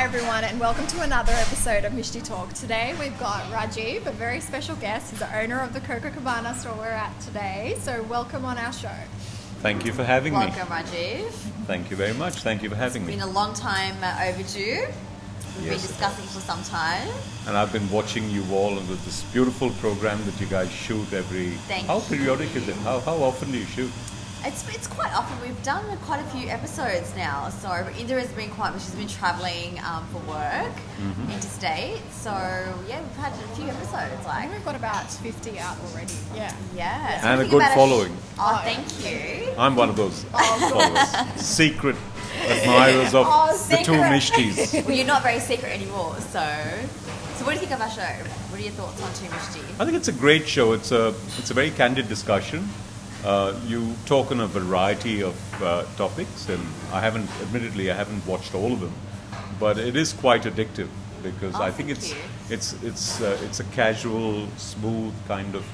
everyone, and welcome to another episode of Mishti Talk. Today we've got Rajiv, a very special guest. He's the owner of the Coco Cubano store we're at today. So welcome on our show. Thank you for having me. Welcome, Rajiv. Thank you very much. Thank you for having me. It's been a long time overdue. We've been discussing for some time. And I've been watching you all under this beautiful program that you guys shoot every... How periodic is it? How often do you shoot? It's quite often. We've done quite a few episodes now. So Indira's been she's been travelling for work interstate. So yeah, we've had a few episodes. I think we've got about 50 out already. Yeah. So and a good following. Thank you. I'm one of those followers. Secret admirers of the two Mishtis. Well, you're not very secret anymore. So what do you think of our show? What are your thoughts on Two Mishti? I think it's a great show. It's a very candid discussion. You talk on a variety of topics, and admittedly, I haven't watched all of them, but it is quite addictive because I think it's a casual, smooth kind of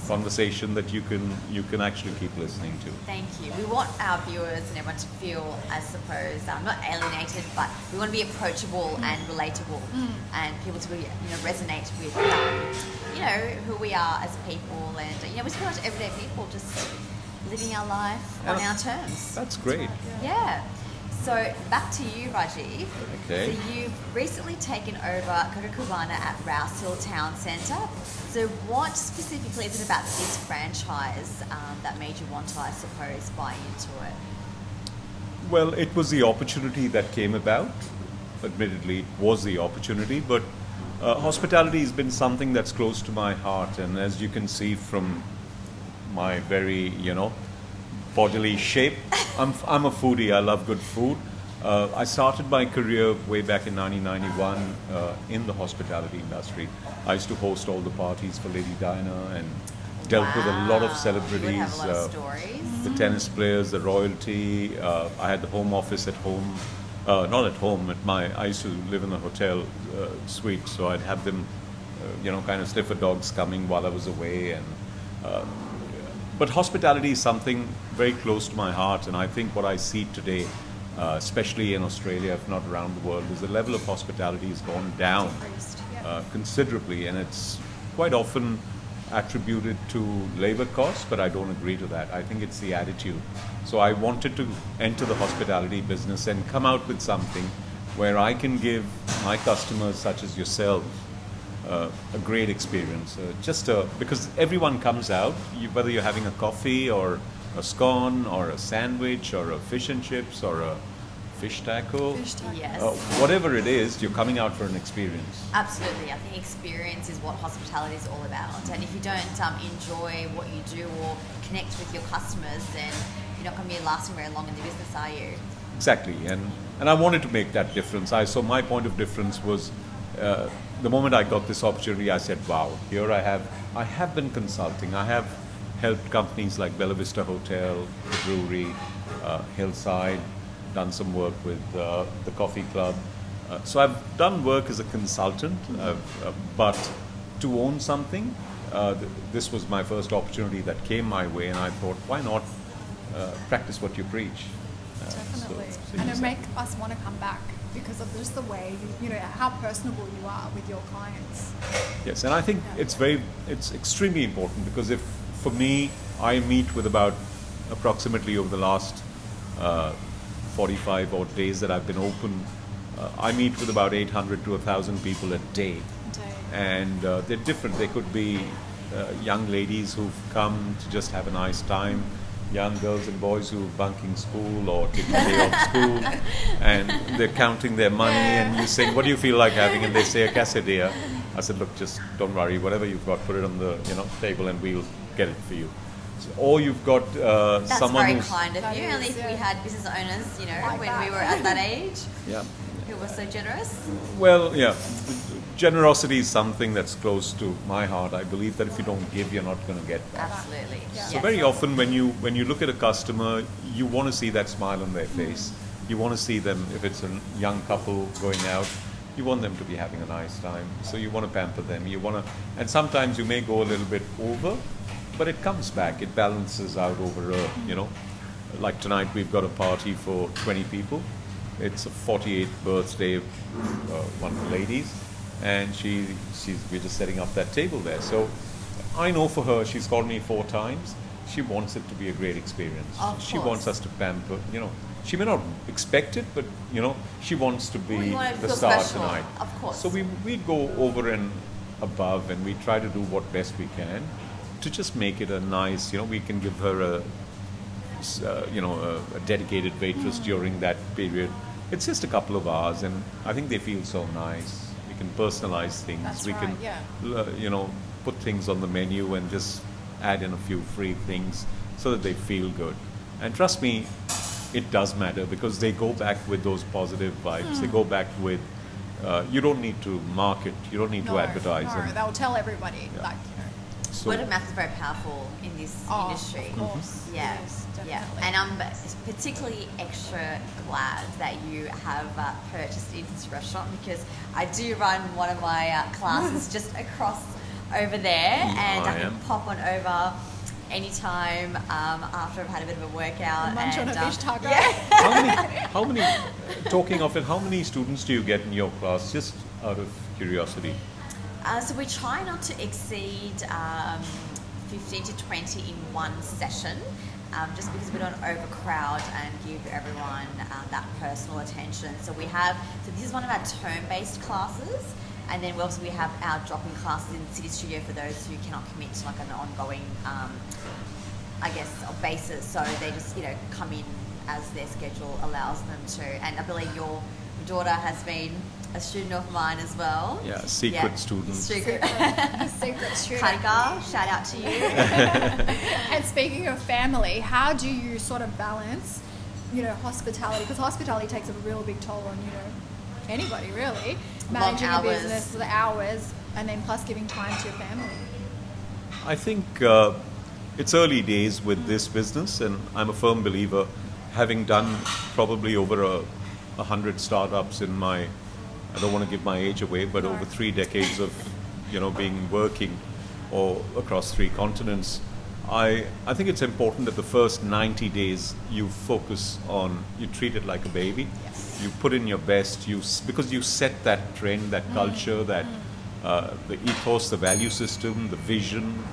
conversation that you can actually keep listening to. Thank you. We want our viewers and everyone to feel, I suppose, not alienated, but we want to be approachable and relatable, and people to resonate with who we are as people, and we're pretty much everyday people just living our life on our terms. That's great. Yeah. So back to you, Rajiv. Okay. So you've recently taken over Coco Cubano at Rouse Town Centre. So what specifically is it about this franchise that made you want to, I suppose, buy into it? Well, it was the opportunity that came about. Admittedly, it was the opportunity, but hospitality has been something that's close to my heart, and as you can see from my very, bodily shape, I'm a foodie. I love good food. I started my career way back in 1991 in the hospitality industry. I used to host all the parties for Lady Diana and dealt with a lot of celebrities. You would have a lot of stories. The tennis players, the royalty. I had the home office at home. Not at home. I used to live in a hotel suite, so I'd have them, kind of sniffer dogs coming while I was away. And but hospitality is something very close to my heart, and I think what I see today, especially in Australia, if not around the world, is the level of hospitality has gone down considerably, and it's quite often attributed to labor costs, but I don't agree to that. I think it's the attitude. So I wanted to enter the hospitality business and come out with something where I can give my customers, such as yourself, a great experience. Because everyone comes out, whether you're having a coffee or a scone or a sandwich or a fish and chips or a fish taco. Yes. Whatever it is, you're coming out for an experience. Absolutely. I think experience is what hospitality is all about. And if you don't enjoy what you do or connect with your customers, then you're not going to be lasting very long in the business, are you? Exactly. And I wanted to make that difference. So my point of difference was the moment I got this opportunity, I said, wow, here I have been consulting. I have helped companies like Bella Vista Hotel, the brewery, Hillside, done some work with the coffee club. So I've done work as a consultant, but to own something, this was my first opportunity that came my way, and I thought, why not practice what you preach? Definitely. And it make us want to come back because of just the way, how personable you are with your clients. Yes, and I think it's extremely important because for me, I meet with about approximately over the last 45 odd days that I've been open, I meet with about 800 to 1,000 people a day. And they're different. They could be young ladies who've come to just have a nice time, young girls and boys who are bunking school or taking a day off school, and they're counting their money, and you say, what do you feel like having? And they say, a quesadilla. I said, look, just don't worry, whatever you've got, put it on the table and we'll get it for you. Or you've got That's someone very who's... kind of you. Only if we had business owners, when we were at that age, who were so generous. Well, yeah, generosity is something that's close to my heart. I believe that if you don't give, you're not going to get back. Absolutely. Yeah. So very often when you look at a customer, you want to see that smile on their face. You want to see them, if it's a young couple going out, you want them to be having a nice time. So you want to pamper them. And sometimes you may go a little bit over, but it comes back. It balances out over like tonight we've got a party for 20 people. It's a 48th birthday of one of the ladies, and we're just setting up that table there. So I know for her, she's called me 4 times. She wants it to be a great experience. She wants us to pamper. She may not expect it, but she wants to be the star special, tonight. of course. So we go over and above, and we try to do what best we can to just make it a nice. We can give her a dedicated waitress during that period. It's just a couple of hours, and I think they feel so nice. We can personalize things. That's we right, can, put things on the menu and just add in a few free things so that they feel good. And trust me, it does matter because they go back with those positive vibes. They go back with, you don't need to market, you don't need to advertise. No, they'll tell everybody. Yeah. So, word of mouth is very powerful in this industry. Of course. Yeah. Yes, Yeah. definitely. And I'm particularly extra glad that you have purchased in this restaurant, because I do run one of my classes just across over there, and I can pop on over anytime after I've had a bit of a workout. Munch on a fish taco. Yeah. How many, talking of it, how many students do you get in your class, just out of curiosity? So we try not to exceed 15 to 20 in one session, just because we don't overcrowd and give everyone that personal attention. So this is one of our term-based classes, and then we have our drop-in classes in the City Studio for those who cannot commit to like an ongoing, basis. So they just come in as their schedule allows them to. And I believe your daughter has been a student of mine as well. Yeah, secret student. Secret student. Katika, shout out to you. And speaking of family, how do you sort of balance, hospitality? Because hospitality takes a real big toll on, anybody really. Managing a business, the hours, and then plus giving time to your family. I think it's early days with this business, and I'm a firm believer, having done probably over 100 startups in my, I don't want to give my age away, but over 3 decades of, working or across 3 continents. I think it's important that the first 90 days you focus on, you treat it like a baby. Yes. You put in your best, because you set that trend, that culture, that the ethos, the value system, the vision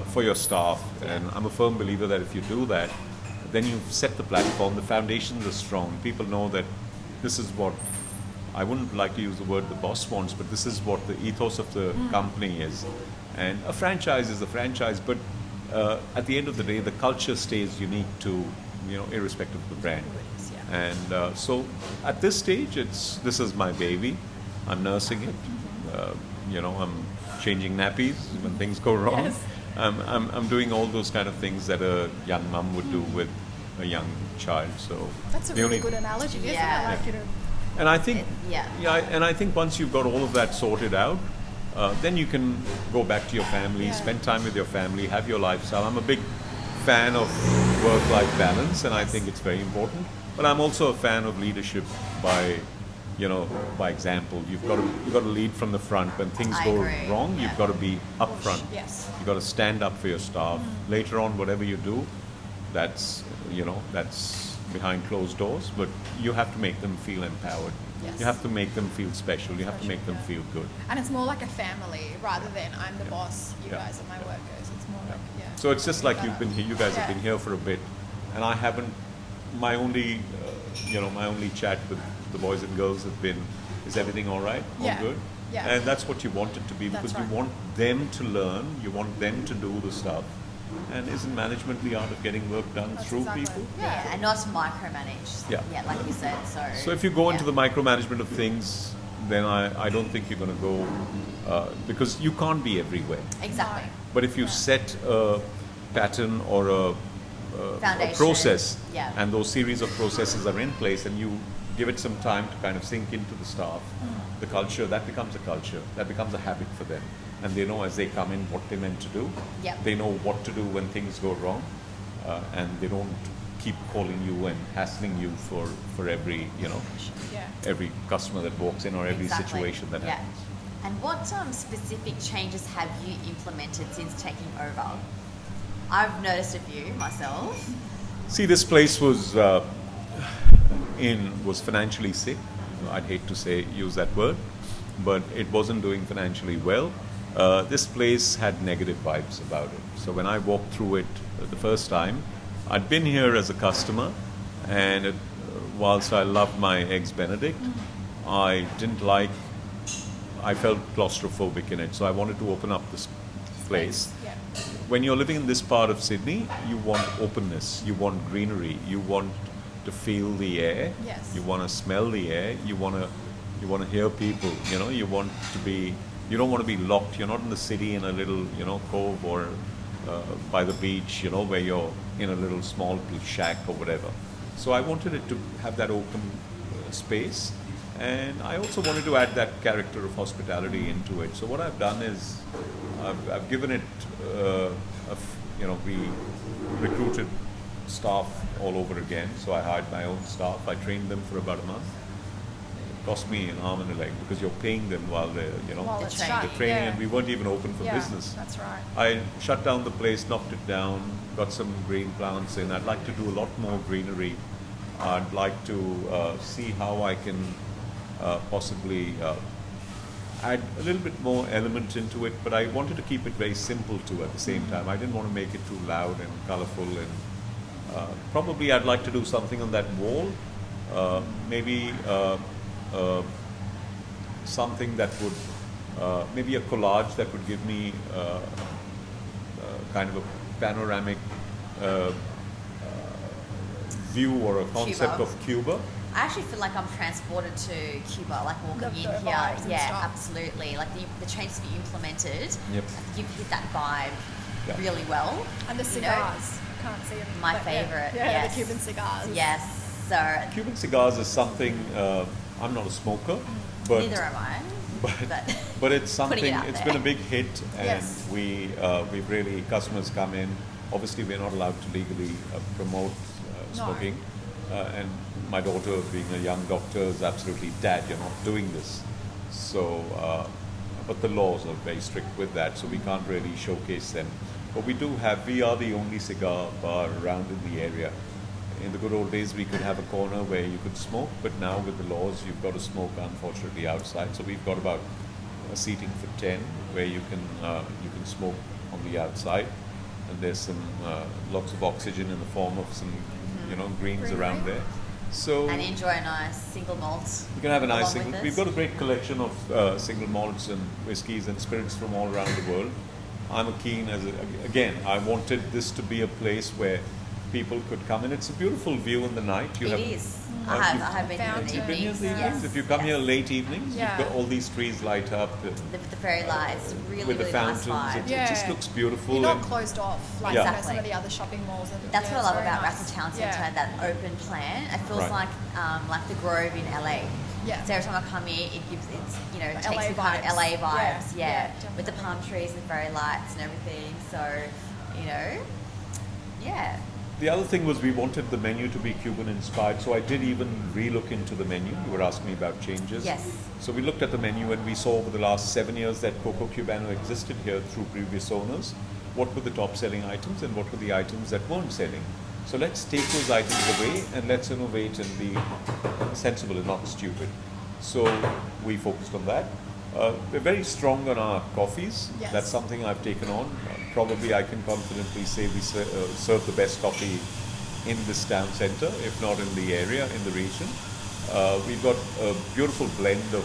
for your staff. And I'm a firm believer that if you do that, then you've set the platform, the foundations are strong. People know that this is what, I wouldn't like to use the word the boss wants, but this is what the ethos of the company is. And a franchise is a franchise, but at the end of the day, the culture stays unique to, irrespective of the brand. And so at this stage, this is my baby. I'm nursing it. I'm changing nappies when things go wrong. Yes. I'm doing all those kind of things that a young mum would do with a young child. So That's a really good analogy, isn't it? And I think, Yeah. I think once you've got all of that sorted out, then you can go back to your family, spend time with your family, have your lifestyle. I'm a big fan of work-life balance, and I think it's very important. But I'm also a fan of leadership by example. You've got to lead from the front. When things go wrong, you've got to be up front. Yes. You've got to stand up for your staff. Later on, whatever you do, that's behind closed doors, but you have to make them feel empowered. Yes. You have to make them feel special. You have to make them feel good. And it's more like a family rather than I'm the boss, you guys are my workers. It's more like, So it's just like you've been here. You guys have been here for a bit, and I haven't. My only chat with the boys and girls have been, is everything all right? All good? Yeah. And that's what you want it to be, because you want them to learn. You want them to do the stuff. And isn't management the art of getting work done through people? Yeah, and not micromanage. Yeah. Yeah, like you said. So if you go into the micromanagement of things, then I don't think you're going to go, because you can't be everywhere. Exactly. But if you set a pattern or a Foundation. process, Yeah. and those series of processes are in place, and you give it some time to kind of sink into the staff, the culture, that becomes a culture, that becomes a habit for them. And they know as they come in what they're meant to do. Yep. They know what to do when things go wrong, and they don't keep calling you and hassling you for every, every customer that walks in or every situation that happens. And what specific changes have you implemented since taking over? I've noticed a few myself. See, this place was, inn was financially sick. I'd hate to use that word, but it wasn't doing financially well. This place had negative vibes about it. So when I walked through it the first time, I'd been here as a customer, and whilst I loved my eggs Benedict, I felt claustrophobic in it. So I wanted to open up this place. Yeah. When you're living in this part of Sydney, you want openness, you want greenery, you want to feel the air, Yes. you want to smell the air, you want to hear people, you know, you don't want to be locked. You're not in the city in a little, cove or by the beach, where you're in a little small shack or whatever. So I wanted it to have that open space, and I also wanted to add that character of hospitality into it. So what I've done is I've given it, we recruited staff all over again. So I hired my own staff. I trained them for about a month. It cost me an arm and a leg because you're paying them while they're, While it's training. shut. they're training, Yeah. and we weren't even open for Yeah, business. that's right. I shut down the place, knocked it down, got some green plants in. I'd like to do a lot more greenery. I'd like to see how I can possibly add a little bit more element into it, but I wanted to keep it very simple too at the same time. I didn't want to make it too loud and colorful, and probably I'd like to do something on that wall, maybe something that would, maybe a collage that would give me kind of a panoramic view or a concept Cuba. of Cuba. I actually feel like I'm transported to Cuba, like walking The in here. vibes and Yeah, stuff. absolutely. Like the changes that you implemented, Yep. you've hit that vibe Yeah. really well. And the You know, cigars. Can't see them. My but yeah. favourite, Yeah, yes. the Cuban cigars. Yes. So Cuban cigars is something, I'm not a smoker, but neither am I. but it's something, Putting it out it's there. been a big hit, and Yes. we've really, customers come in. Obviously, we're not allowed to legally promote No. smoking. And my daughter, being a young doctor, is absolutely, Dad, you're not doing this. So, but the laws are very strict with that, so we can't really showcase them. But we are the only cigar bar around in the area. In the good old days, we could have a corner where you could smoke, but now with the laws, you've got to smoke, unfortunately, outside. So we've got about a seating for 10 where you can smoke on the outside, and there's some lots of oxygen in the form of some greens Greenery. around there. So And enjoy a nice single malt. you can have a nice along single. with We've this. got a great collection of single malts and whiskies and spirits from all around the world. I'm again, I wanted this to be a place where people could come in. It's a beautiful view in the night. It is. I have been here in the Fountains. You've been here in evenings. the evenings. Yes. If you come here Yes. late evenings, Yeah. you've got all these trees light up The fairy lights, really, with the really fountains. nice vibe. It just looks beautiful. You're not and closed off like Yeah. some of Exactly. the other shopping malls. And, That's yeah, what I love it's very about nice. Raffles Town Yeah. Centre, that open plan. It feels Right. like the Grove in LA. Yeah. So every time I come here, it The takes LA me kind of vibes. LA vibes. Yeah, Yeah, yeah, with the palm trees and fairy lights and everything. So, yeah. The other thing was we wanted the menu to be Cuban inspired, so I did even re-look into the menu. You were asking me about changes. Yes. So we looked at the menu and we saw over the last 7 years that Coco Cubano existed here through previous owners. What were the top selling items and what were the items that weren't selling? So let's take those items away and let's innovate and be sensible and not stupid. So we focused on that. We're very strong on our coffees. Yes. That's something I've taken on. Probably I can confidently say we serve the best coffee in this town centre, if not in the area, in the region. We've got a beautiful blend of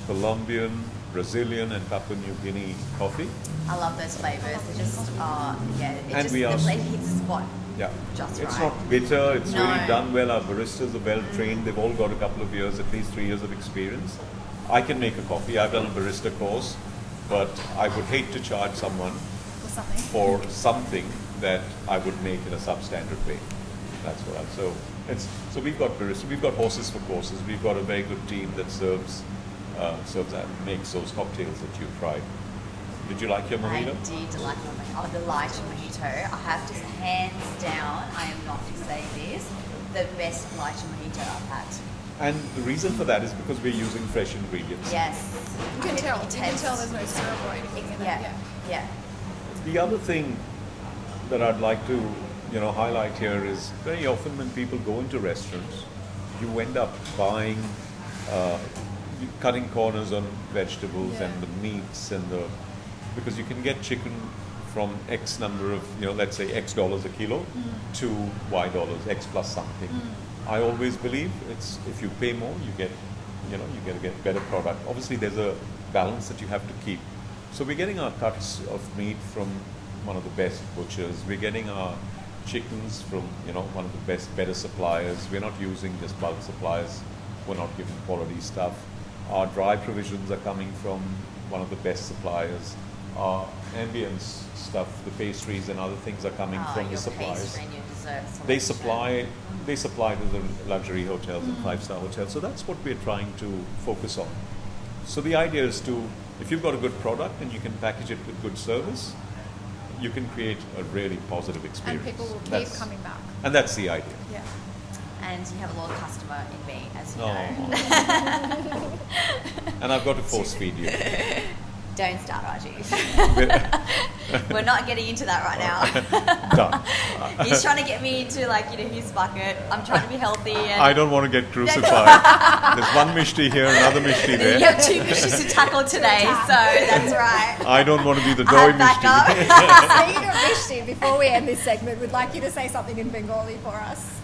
Colombian, Brazilian and Papua New Guinea coffee. I love those flavors. They just, And we the are- flavor hits the spot. Yeah, Just it's right. not bitter, it's No. really done well. Our baristas are well trained, they've all got a couple of years, at least 3 years of experience. I can make a coffee, I've done a barista course, but I would hate to charge someone Or something. for something that I would make in a substandard way. That's what I'm so we've got baristas, we've got horses for courses, we've got a very good team that serves that makes those cocktails that you tried. Did you like your I mojito? did like my mojito. Oh, the lighter mojito. I have to, hands down, I am not to say this, the best lighter mojito I've had. And the reason for that is because we're using fresh ingredients. Yes. You can tell. You can Intense. tell there's no syrup or anything in it. Yeah. Yeah. The other thing that I'd like to highlight here is very often when people go into restaurants, you end up buying, cutting corners on vegetables Yeah. and the meats because you can get chicken from X number of, let's say X dollars a kilo to Y dollars, X plus something. I always believe it's if you pay more, you get a better product. Obviously, there's a balance that you have to keep. So we're getting our cuts of meat from one of the best butchers. We're getting our chickens from one of the better suppliers. We're not using just bulk suppliers. We're not giving quality stuff. Our dry provisions are coming from one of the best suppliers. Our ambience stuff, the pastries and other things are coming from the suppliers. Pastry and your desserts They selection. supply to the luxury hotels and 5-star hotels. So that's what we're trying to focus on. So the idea is if you've got a good product and you can package it with good service, you can create a really positive experience. And people will keep coming back. And that's the idea. Yeah. And you have a loyal customer in me, as you Oh. know. And I've got to force feed you. Don't start, Rajiv. We're not getting into that right now. Done. He's trying to get me into his bucket. I'm trying to be healthy. And I don't want to get crucified. There's one Mishti here, another Mishti there. you have 2 Mishtis to tackle today, so that's right. I don't want to be the doi back Mishti. Speaking of Mishti, before we end this segment, we'd like you to say something in Bengali for us.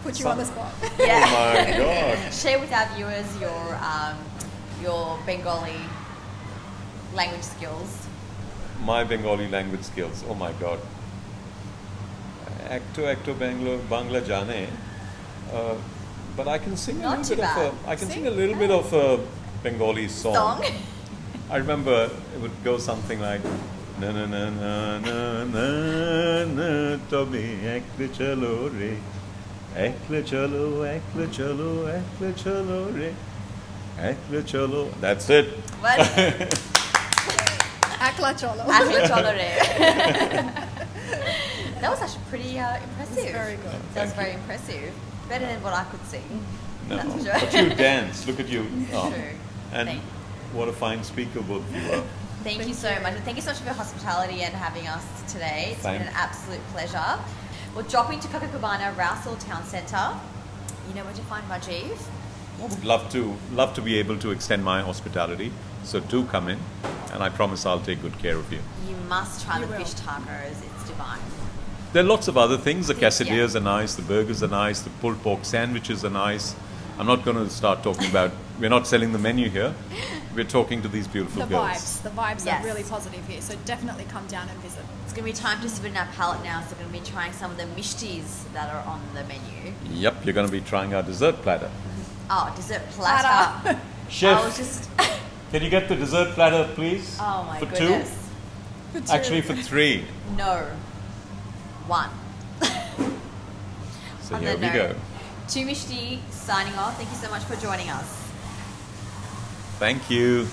Put you on the spot. Yeah. Oh my God. Share with our viewers your Bengali language skills. My Bengali language skills. Oh my God. Acto Bangla jane. But I can sing Not a too little bit bad. of I can sing a little bit of a Bengali song. I remember it would go something like na na na na na na na tobe ekle chalo re ekle chalo re ekle chalo. That's it. What? Akla cholo. Akla Cholore. That was actually pretty impressive. It's very good. That was Thank very you. impressive. Better than what I could sing. No, That's for sure. but you dance. Look at you. Oh. True. And Thank- what a fine speaker both you are. Thank you so much. And thank you so much for your hospitality and having us today. It's been Thank- an absolute pleasure. We're dropping to Coco Cubano, Rouse Town Centre. You know where to find Rajiv. I would love to be able to extend my hospitality. So do come in, and I promise I'll take good care of you. You must try You the will. fish tacos. It's divine. There are lots of other things. The Yeah. quesadillas are nice, the burgers are nice, the pulled pork sandwiches are nice. I'm not going to start talking about, we're not selling the menu here. We're talking to these beautiful The girls. vibes Yes. are really positive here, so definitely come down and visit. It's going to be time to spin our palate now, so we're going to be trying some of the mishtis that are on the menu. Yep, you're going to be trying our dessert platter. Oh, dessert platter. I was Chef, just... can you get the dessert platter, please? Oh my for goodness. For two. 2? Actually, for 3. No. 1. So On here the we note, go. Twomishti signing off. Thank you so much for joining us. Thank you.